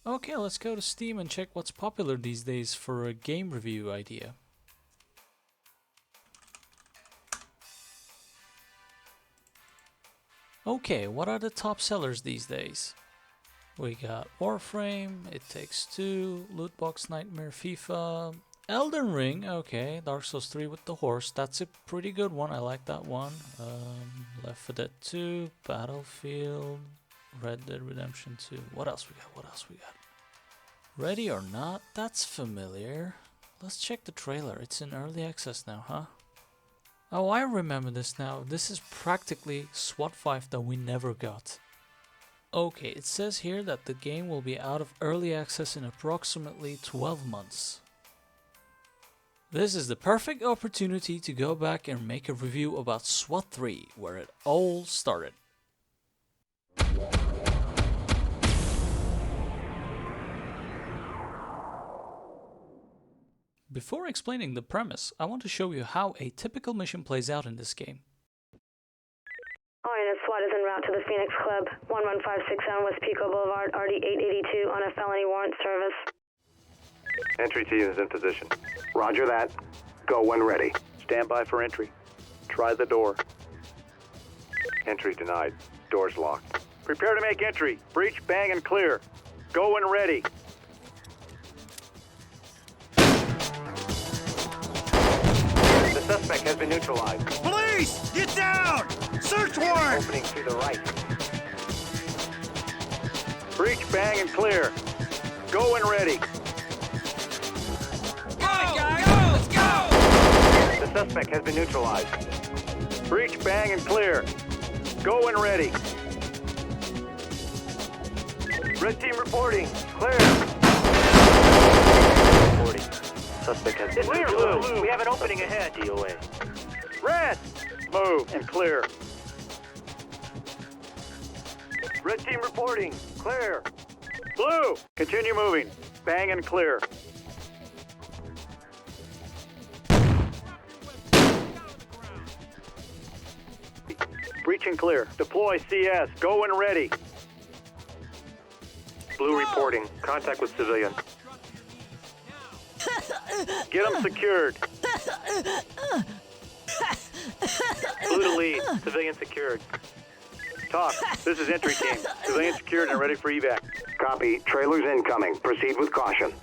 Okay, let's go to Steam and check what's popular these days for a game review idea. Okay, what are the top sellers these days? We got Warframe, It Takes Two, Lootbox Nightmare, FIFA, Elden Ring, okay, Dark Souls 3 with the horse, that's a pretty good one, I like that one. Left 4 Dead 2, Battlefield, Red Dead Redemption 2, what else we got? Ready or Not, that's familiar. Let's check the trailer, it's in early access now, huh? Oh, I remember this now, this is practically SWAT 5 that we never got. Okay, it says here that the game will be out of early access in approximately 12 months. This is the perfect opportunity to go back and make a review about SWAT 3, where it all started. Before explaining the premise, I want to show you how a typical mission plays out in this game. Alright, SWAT is en route to the Phoenix Club, 11567 West Pico Boulevard, RD 882 on a felony warrant service. Entry team is in position. Roger that. Go when ready. Stand by for entry. Try the door. Entry denied. Doors locked. Prepare to make entry. Breach, bang, and clear. Go when ready. The suspect has been neutralized. Police! Get down! Search warrant! Opening to the right. Breach, bang, and clear. Go when ready. Go! Let's go! The suspect has been neutralized. Breach, bang, and clear. Go when ready. Red team reporting. Clear. Reporting. Suspect has been clear, Blue. We have an opening ahead. DOA. Red. Move and clear. Red team reporting. Clear. Blue. Continue moving. Bang and clear. Breach and clear. Deploy CS. Go when ready. Blue reporting. Contact with civilian. Get them secured. Blue to lead. Civilian secured. Talk. This is entry team. Civilian secured and ready for evac. Copy. Trailers incoming. Proceed with caution.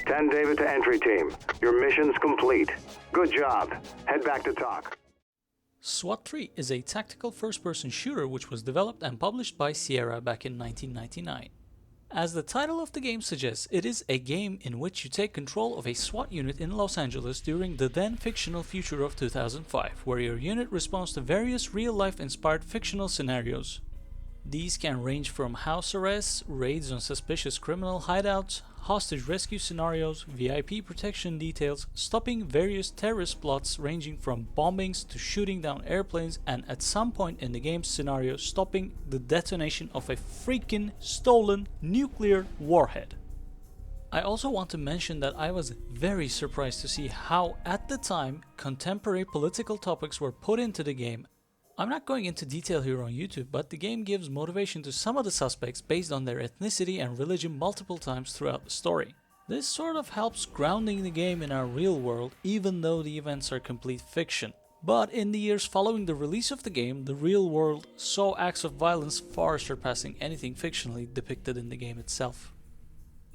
10 David to entry team. Your mission's complete. Good job. Head back to talk. SWAT 3 is a tactical first-person shooter which was developed and published by Sierra back in 1999. As the title of the game suggests, it is a game in which you take control of a SWAT unit in Los Angeles during the then fictional future of 2005, where your unit responds to various real-life inspired fictional scenarios. These can range from house arrests, raids on suspicious criminal hideouts, hostage rescue scenarios, VIP protection details, stopping various terrorist plots ranging from bombings to shooting down airplanes, and at some point in the game's scenario stopping the detonation of a freaking stolen nuclear warhead. I also want to mention that I was very surprised to see how, at the time, contemporary political topics were put into the game. I'm not going into detail here on YouTube, but the game gives motivation to some of the suspects based on their ethnicity and religion multiple times throughout the story. This sort of helps grounding the game in our real world, even though the events are complete fiction. But in the years following the release of the game, the real world saw acts of violence far surpassing anything fictionally depicted in the game itself.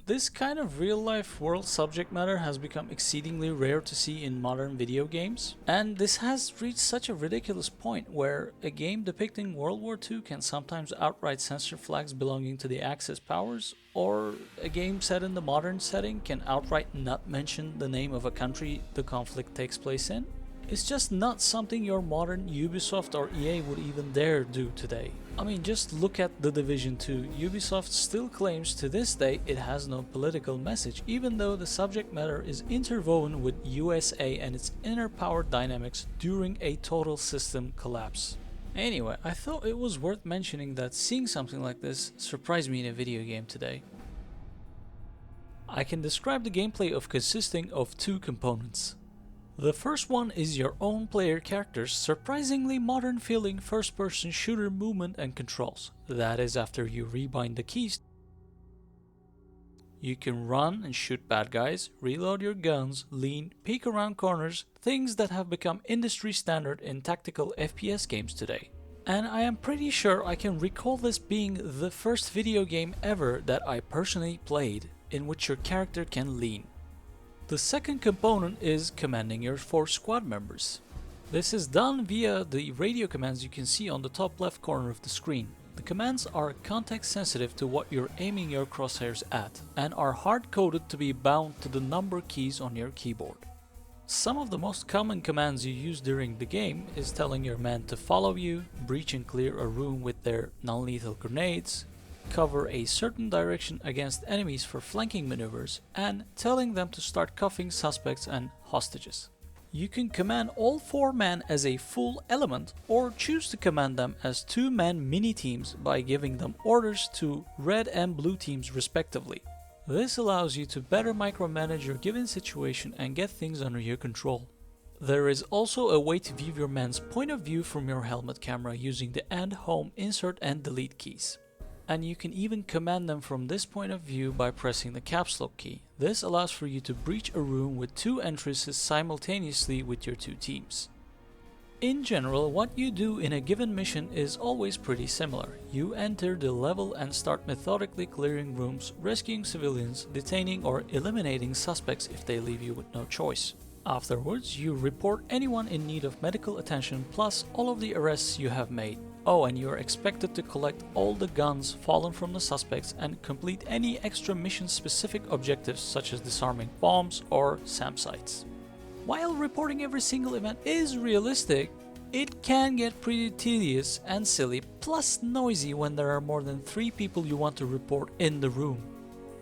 This kind of real-life world subject matter has become exceedingly rare to see in modern video games, and this has reached such a ridiculous point where a game depicting World War II can sometimes outright censor flags belonging to the Axis powers, or a game set in the modern setting can outright not mention the name of a country the conflict takes place in. It's just not something your modern Ubisoft or EA would even dare do today. I mean, just look at The Division 2. Ubisoft still claims to this day it has no political message, even though the subject matter is interwoven with USA and its inner power dynamics during a total system collapse. Anyway, I thought it was worth mentioning that seeing something like this surprised me in a video game today. I can describe the gameplay of consisting of two components. The first one is your own player character's surprisingly modern feeling first person shooter movement and controls. That is after you rebind the keys You can run and shoot bad guys, reload your guns, lean, peek around corners, things that have become industry standard in tactical FPS games today. And I am pretty sure I can recall this being the first video game ever that I personally played in which your character can lean. The second component is commanding your 4 squad members. This is done via the radio commands you can see on the top left corner of the screen. The commands are context sensitive to what you're aiming your crosshairs at and are hard-coded to be bound to the number keys on your keyboard. Some of the most common commands you use during the game is telling your men to follow you, breach and clear a room with their non-lethal grenades, cover a certain direction against enemies for flanking maneuvers, and telling them to start cuffing suspects and hostages. You can command all 4 men as a full element or choose to command them as 2-man mini-teams by giving them orders to red and blue teams respectively. This allows you to better micromanage your given situation and get things under your control. There is also a way to view your men's point of view from your helmet camera using the AND, HOME, INSERT and DELETE keys. And you can even command them from this point of view by pressing the caps lock key. This allows for you to breach a room with 2 entrances simultaneously with your 2 teams. In general, what you do in a given mission is always pretty similar. You enter the level and start methodically clearing rooms, rescuing civilians, detaining or eliminating suspects if they leave you with no choice. Afterwards, you report anyone in need of medical attention plus all of the arrests you have made. Oh, and you are expected to collect all the guns fallen from the suspects and complete any extra mission-specific objectives such as disarming bombs or SAM sites. While reporting every single event is realistic, it can get pretty tedious and silly plus noisy when there are more than 3 people you want to report in the room.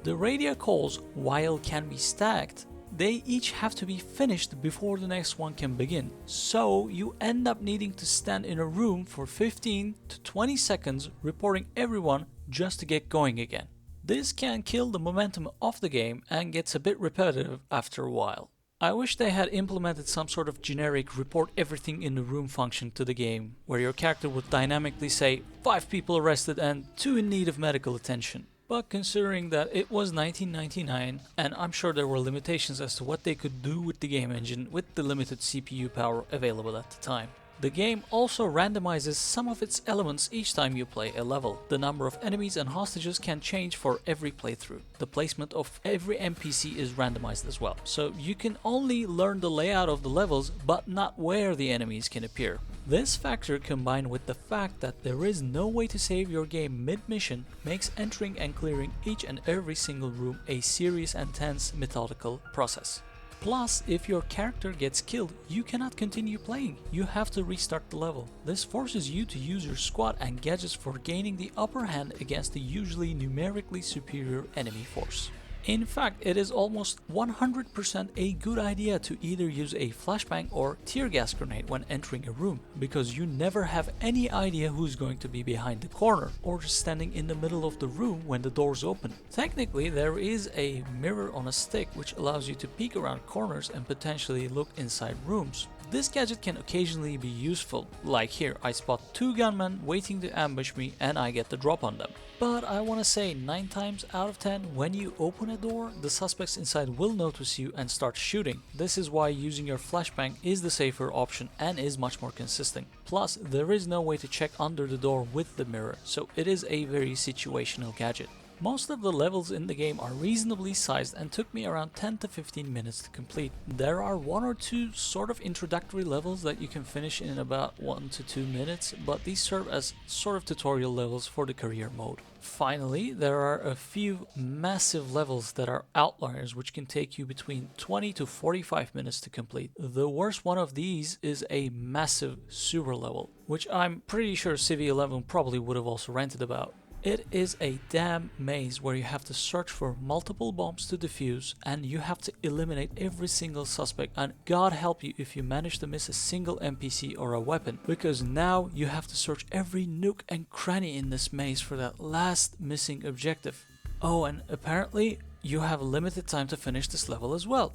The radio calls, while can be stacked, they each have to be finished before the next one can begin, so you end up needing to stand in a room for 15 to 20 seconds reporting everyone just to get going again. This can kill the momentum of the game and gets a bit repetitive after a while. I wish they had implemented some sort of generic report everything in the room function to the game, where your character would dynamically say 5 people arrested and 2 in need of medical attention. But considering that it was 1999 and I'm sure there were limitations as to what they could do with the game engine with the limited CPU power available at the time. The game also randomizes some of its elements each time you play a level. The number of enemies and hostages can change for every playthrough. The placement of every NPC is randomized as well, so you can only learn the layout of the levels but not where the enemies can appear. This factor, combined with the fact that there is no way to save your game mid-mission, makes entering and clearing each and every single room a serious and tense methodical process. Plus, if your character gets killed, you cannot continue playing. You have to restart the level. This forces you to use your squad and gadgets for gaining the upper hand against the usually numerically superior enemy force. In fact, it is almost 100% a good idea to either use a flashbang or tear gas grenade when entering a room, because you never have any idea who's going to be behind the corner or just standing in the middle of the room when the doors open. Technically, there is a mirror on a stick which allows you to peek around corners and potentially look inside rooms. This gadget can occasionally be useful, like here I spot 2 gunmen waiting to ambush me and I get the drop on them. But I want to say 9 times out of 10, when you open a door, the suspects inside will notice you and start shooting. This is why using your flashbang is the safer option and is much more consistent. Plus, there is no way to check under the door with the mirror, so it is a very situational gadget. Most of the levels in the game are reasonably sized and took me around 10 to 15 minutes to complete. There are 1 or 2 sort of introductory levels that you can finish in about 1 to 2 minutes, but these serve as sort of tutorial levels for the career mode. Finally, there are a few massive levels that are outliers which can take you between 20 to 45 minutes to complete. The worst one of these is a massive sewer level, which I'm pretty sure Civi 11 probably would have also ranted about. It is a damn maze where you have to search for multiple bombs to defuse and you have to eliminate every single suspect, and God help you if you manage to miss a single NPC or a weapon, because now you have to search every nook and cranny in this maze for that last missing objective. Oh, and apparently you have limited time to finish this level as well.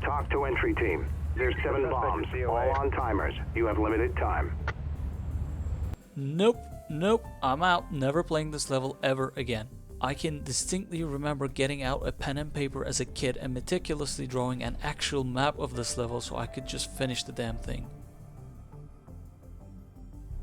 Talk to entry team. There's 7 bombs, all on timers. You have limited time. Nope, I'm out. Never playing this level ever again. I can distinctly remember getting out a pen and paper as a kid and meticulously drawing an actual map of this level so I could just finish the damn thing.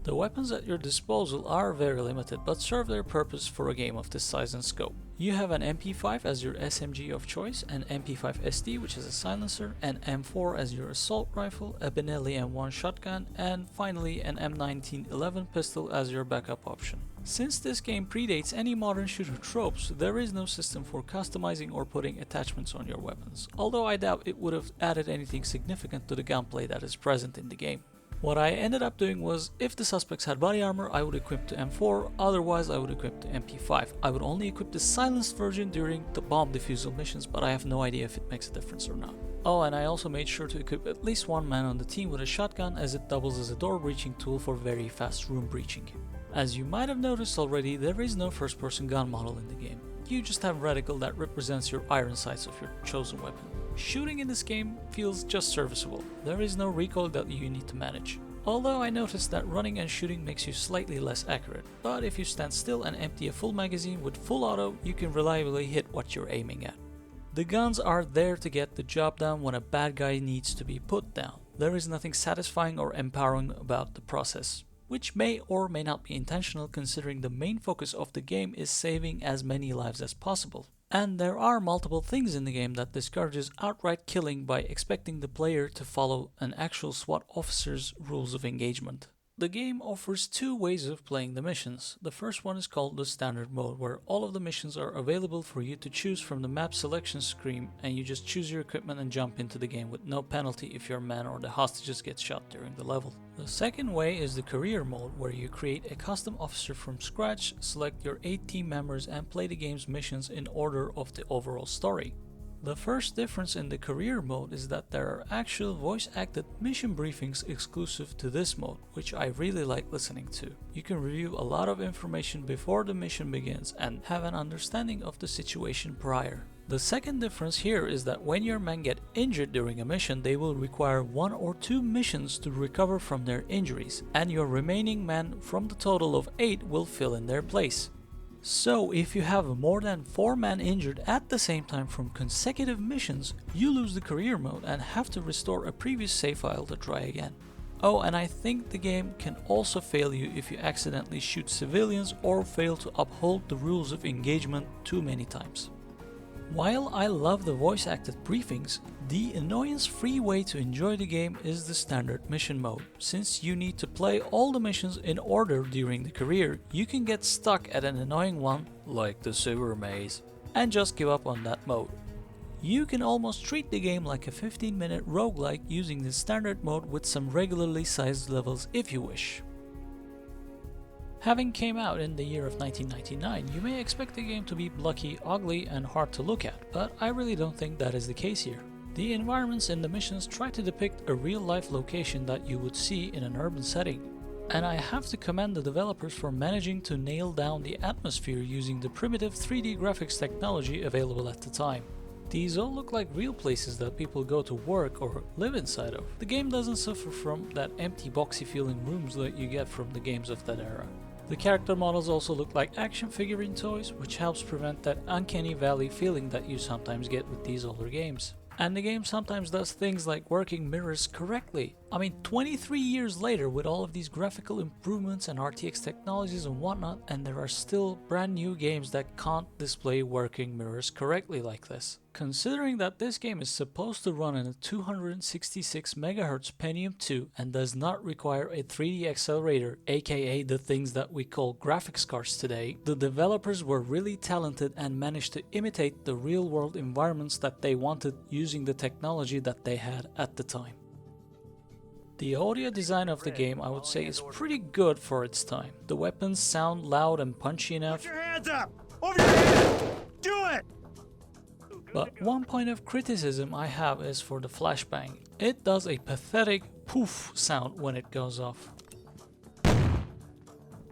The weapons at your disposal are very limited but serve their purpose for a game of this size and scope. You have an MP5 as your SMG of choice, an MP5 SD which is a silencer, an M4 as your assault rifle, a Benelli M1 shotgun, and finally an M1911 pistol as your backup option. Since this game predates any modern shooter tropes, there is no system for customizing or putting attachments on your weapons, although I doubt it would have added anything significant to the gunplay that is present in the game. What I ended up doing was, if the suspects had body armor, I would equip the M4, otherwise I would equip the MP5. I would only equip the silenced version during the bomb defusal missions, but I have no idea if it makes a difference or not. Oh, and I also made sure to equip at least one man on the team with a shotgun, as it doubles as a door breaching tool for very fast room breaching. As you might have noticed already, there is no first person gun model in the game. You just have reticle that represents your iron sights of your chosen weapon. Shooting in this game feels just serviceable. There is no recoil that you need to manage. Although I noticed that running and shooting makes you slightly less accurate, but if you stand still and empty a full magazine with full auto, you can reliably hit what you're aiming at. The guns are there to get the job done when a bad guy needs to be put down. There is nothing satisfying or empowering about the process, which may or may not be intentional considering the main focus of the game is saving as many lives as possible. And there are multiple things in the game that discourages outright killing by expecting the player to follow an actual SWAT officer's rules of engagement. The game offers two ways of playing the missions. The first one is called the standard mode, where all of the missions are available for you to choose from the map selection screen, and you just choose your equipment and jump into the game with no penalty if your man or the hostages get shot during the level. The second way is the career mode, where you create a custom officer from scratch, select your 8 team members and play the game's missions in order of the overall story. The first difference in the career mode is that there are actual voice-acted mission briefings exclusive to this mode, which I really like listening to. You can review a lot of information before the mission begins and have an understanding of the situation prior. The second difference here is that when your men get injured during a mission, they will require 1 or 2 missions to recover from their injuries, and your remaining men from the total of 8 will fill in their place. So if you have more than 4 men injured at the same time from consecutive missions, you lose the career mode and have to restore a previous save file to try again. Oh, and I think the game can also fail you if you accidentally shoot civilians or fail to uphold the rules of engagement too many times. While I love the voice acted briefings, the annoyance-free way to enjoy the game is the standard mission mode. Since you need to play all the missions in order during the career, you can get stuck at an annoying one, like the sewer maze, and just give up on that mode. You can almost treat the game like a 15-minute roguelike using the standard mode with some regularly sized levels if you wish. Having came out in the year of 1999, you may expect the game to be blocky, ugly, and hard to look at, but I really don't think that is the case here. The environments in the missions try to depict a real-life location that you would see in an urban setting, and I have to commend the developers for managing to nail down the atmosphere using the primitive 3D graphics technology available at the time. These all look like real places that people go to work or live inside of. The game doesn't suffer from that empty boxy feeling rooms that you get from the games of that era. The character models also look like action figurine toys, which helps prevent that uncanny valley feeling that you sometimes get with these older games. And the game sometimes does things like working mirrors correctly. I mean, 23 years later with all of these graphical improvements and RTX technologies and whatnot, and there are still brand new games that can't display working mirrors correctly like this. Considering that this game is supposed to run in a 266 MHz Pentium 2 and does not require a 3D accelerator, aka the things that we call graphics cards today, the developers were really talented and managed to imitate the real world environments that they wanted using the technology that they had at the time. The audio design of the game, I would say, is pretty good for its time. The weapons sound loud and punchy enough. Put your hands up! Over your head! Do it! But one point of criticism I have is for the flashbang. It does a pathetic poof sound when it goes off.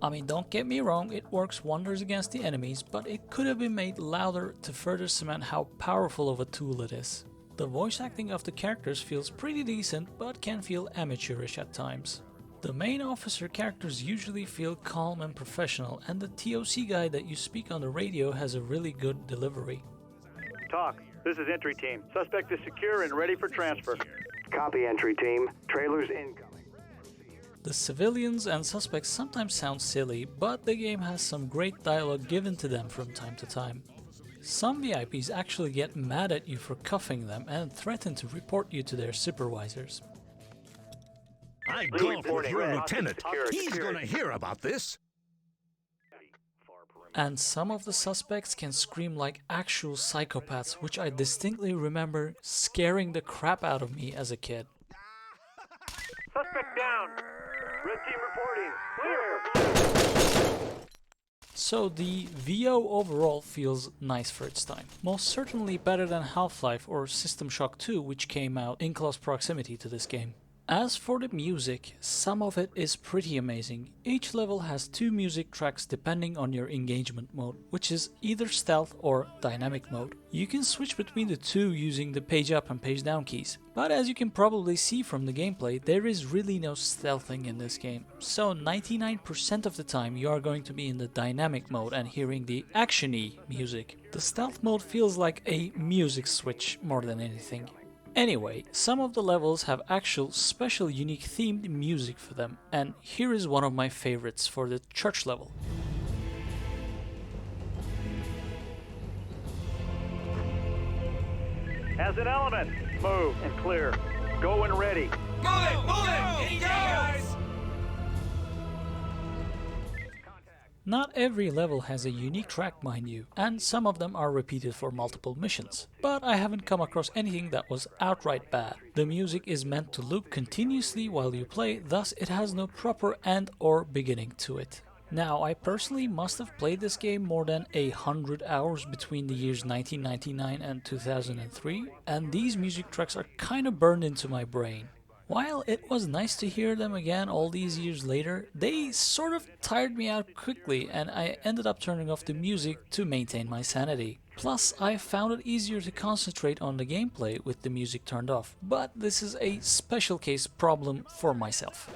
I mean, don't get me wrong, it works wonders against the enemies, but it could have been made louder to further cement how powerful of a tool it is. The voice acting of the characters feels pretty decent, but can feel amateurish at times. The main officer characters usually feel calm and professional, and the TOC guy that you speak on the radio has a really good delivery. Talk. This is entry team. Suspect is secure and ready for transfer. Copy, entry team. Trailers incoming. The civilians and suspects sometimes sound silly, but the game has some great dialogue given to them from time to time. Some VIPs actually get mad at you for cuffing them and threaten to report you to their supervisors. I golf with your lieutenant. He's gonna hear about this. And some of the suspects can scream like actual psychopaths, which I distinctly remember scaring the crap out of me as a kid. Suspect down. Red team reporting. Clear. So the VO overall feels nice for its time. Most certainly better than Half-Life or System Shock 2, which came out in close proximity to this game. As for the music, some of it is pretty amazing. Each level has 2 music tracks depending on your engagement mode, which is either stealth or dynamic mode. You can switch between the two using the page up and page down keys. But as you can probably see from the gameplay, there is really no stealthing in this game. So 99% of the time you are going to be in the dynamic mode and hearing the action-y music. The stealth mode feels like a music switch more than anything. Anyway, some of the levels have actual special unique themed music for them, and here is one of my favorites for the church level. As an element, move and clear. Go when ready. Move it! Guys! Not every level has a unique track, mind you, and some of them are repeated for multiple missions. But I haven't come across anything that was outright bad. The music is meant to loop continuously while you play, thus it has no proper end or beginning to it. Now, I personally must have played this game more than 100 hours between the years 1999 and 2003, and these music tracks are kind of burned into my brain. While it was nice to hear them again all these years later, they sort of tired me out quickly and I ended up turning off the music to maintain my sanity. Plus, I found it easier to concentrate on the gameplay with the music turned off, but this is a special case problem for myself.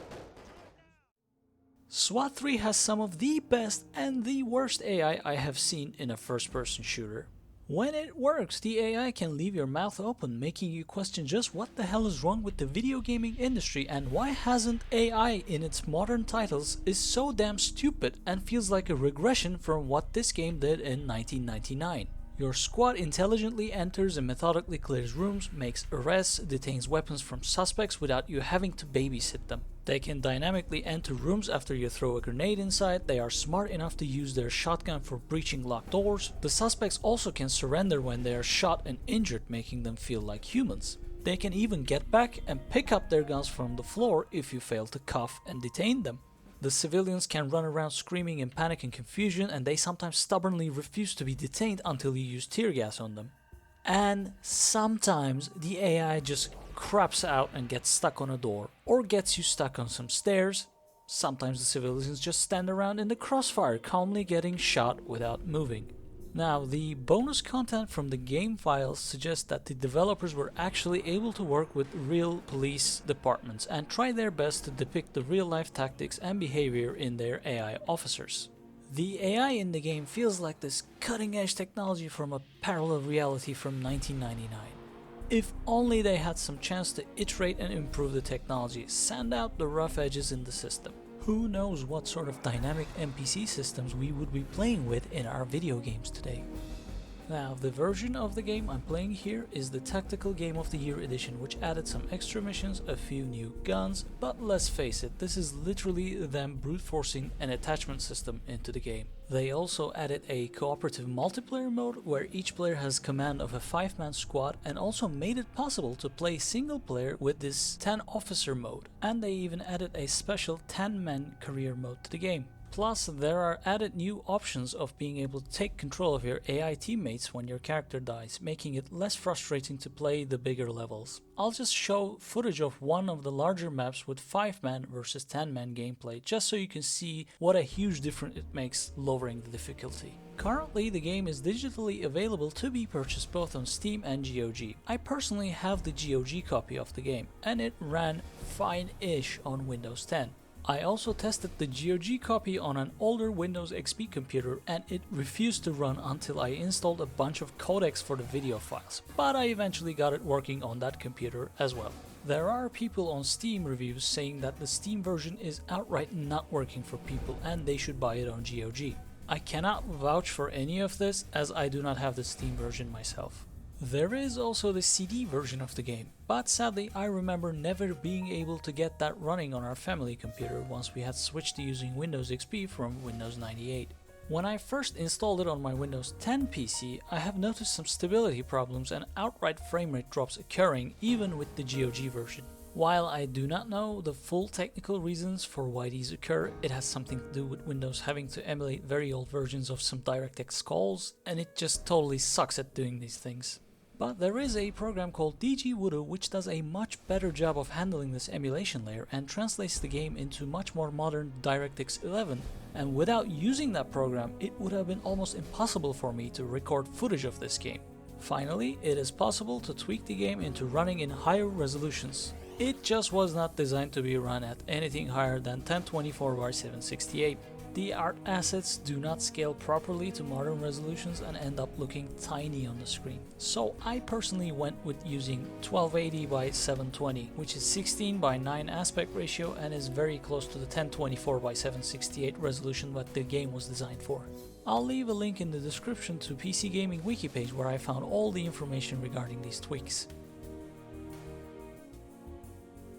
SWAT 3 has some of the best and the worst AI I have seen in a first-person shooter. When it works, the AI can leave your mouth open, making you question just what the hell is wrong with the video gaming industry and why hasn't AI in its modern titles is so damn stupid and feels like a regression from what this game did in 1999. Your squad intelligently enters and methodically clears rooms, makes arrests, detains weapons from suspects without you having to babysit them. They can dynamically enter rooms after you throw a grenade inside, they are smart enough to use their shotgun for breaching locked doors. The suspects also can surrender when they are shot and injured, making them feel like humans. They can even get back and pick up their guns from the floor if you fail to cuff and detain them. The civilians can run around screaming in panic and confusion, and they sometimes stubbornly refuse to be detained until you use tear gas on them. And sometimes the AI just craps out and gets stuck on a door, or gets you stuck on some stairs. Sometimes the civilians just stand around in the crossfire, calmly getting shot without moving. Now, the bonus content from the game files suggests that the developers were actually able to work with real police departments and try their best to depict the real-life tactics and behavior in their AI officers. The AI in the game feels like this cutting-edge technology from a parallel reality from 1999. If only they had some chance to iterate and improve the technology, sand out the rough edges in the system. Who knows what sort of dynamic NPC systems we would be playing with in our video games today. Now, the version of the game I'm playing here is the Tactical Game of the Year edition, which added some extra missions, a few new guns, but let's face it, this is literally them brute forcing an attachment system into the game. They also added a cooperative multiplayer mode where each player has command of a 5-man squad, and also made it possible to play single player with this 10 officer mode, and they even added a special 10-man career mode to the game. Plus, there are added new options of being able to take control of your AI teammates when your character dies, making it less frustrating to play the bigger levels. I'll just show footage of one of the larger maps with 5-man versus 10-man gameplay, just so you can see what a huge difference it makes lowering the difficulty. Currently, the game is digitally available to be purchased both on Steam and GOG. I personally have the GOG copy of the game, and it ran fine-ish on Windows 10. I also tested the GOG copy on an older Windows XP computer and it refused to run until I installed a bunch of codecs for the video files, but I eventually got it working on that computer as well. There are people on Steam reviews saying that the Steam version is outright not working for people and they should buy it on GOG. I cannot vouch for any of this as I do not have the Steam version myself. There is also the CD version of the game, but sadly I remember never being able to get that running on our family computer once we had switched to using Windows XP from Windows 98. When I first installed it on my Windows 10 PC, I have noticed some stability problems and outright framerate drops occurring even with the GOG version. While I do not know the full technical reasons for why these occur, it has something to do with Windows having to emulate very old versions of some DirectX calls, and it just totally sucks at doing these things. But there is a program called DGWoody which does a much better job of handling this emulation layer and translates the game into much more modern DirectX 11, and without using that program it would have been almost impossible for me to record footage of this game. Finally, it is possible to tweak the game into running in higher resolutions. It just was not designed to be run at anything higher than 1024x768. The art assets do not scale properly to modern resolutions and end up looking tiny on the screen. So I personally went with using 1280x720, which is 16:9 aspect ratio and is very close to the 1024x768 resolution that the game was designed for. I'll leave a link in the description to PC Gaming wiki page where I found all the information regarding these tweaks.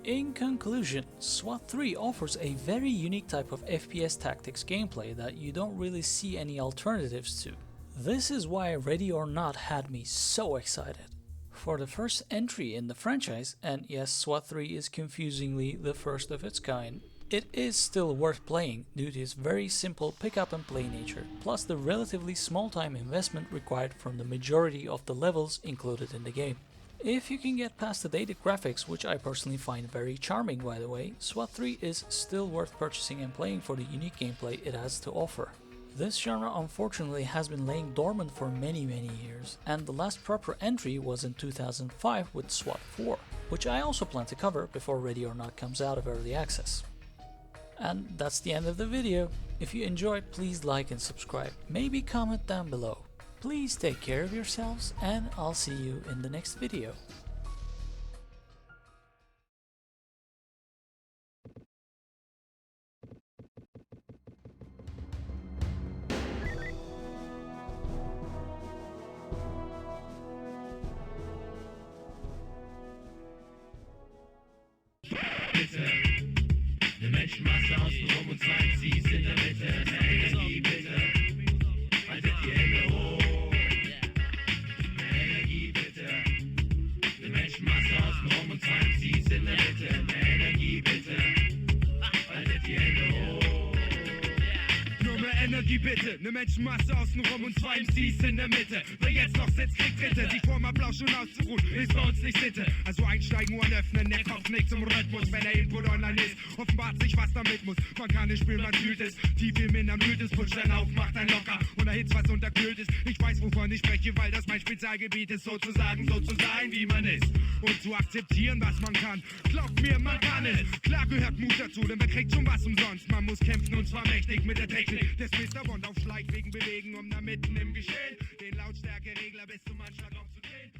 In conclusion, SWAT 3 offers a very unique type of FPS tactics gameplay that you don't really see any alternatives to. This is why Ready or Not had me so excited. For the first entry in the franchise, and yes, SWAT 3 is confusingly the first of its kind, it is still worth playing due to its very simple pick up and play nature, plus the relatively small time investment required from the majority of the levels included in the game. If you can get past the dated graphics, which I personally find very charming by the way, SWAT 3 is still worth purchasing and playing for the unique gameplay it has to offer. This genre unfortunately has been laying dormant for many years, and the last proper entry was in 2005 with SWAT 4, which I also plan to cover before Ready or Not comes out of early access. And that's the end of the video. If you enjoyed, please like and subscribe, maybe comment down below. Please take care of yourselves, and I'll see you in the next video. Eine Menschenmasse außenrum und zwei MCs in der Mitte. Mehr Energie bitte, haltet die Hände hoch. Mehr Energie bitte. Eine Menschenmasse außenrum und zwei MCs in der Mitte. Mehr Energie bitte, haltet die Hände hoch. Nur mehr Energie bitte, eine Menschenmasse außenrum und zwei MCs in der Mitte. Wer jetzt noch sitzt, kriegt Dritte. Sich vorm Applaus schon auszuruhen, ist bei uns nicht Sitte. Also einsteigen, Ohren öffnen, der Kopf nickt zum Rhythmus. Wenn der Input online ist, offenbart sich, was damit muss. Man kann nicht spüren, man fühlt es. Tief im Innern blüht es, putscht dann auf, macht ein locker. Und erhitzt, was unterkühlt ist. Ich weiß, wovon ich spreche, weil das mein Spezialgebiet ist. Sozusagen, so zu sein, wie man ist. Und zu akzeptieren, was man kann. Glaubt mir, man kann es. Klar gehört Mut dazu, denn wer kriegt schon was umsonst. Man muss kämpfen und zwar mächtig mit der Technik des Mr. Bond auf Schleichwegen bewegen, um da mitten im Geschehen den Lautstärkeregler bis zum Anschlag aufzudrehen.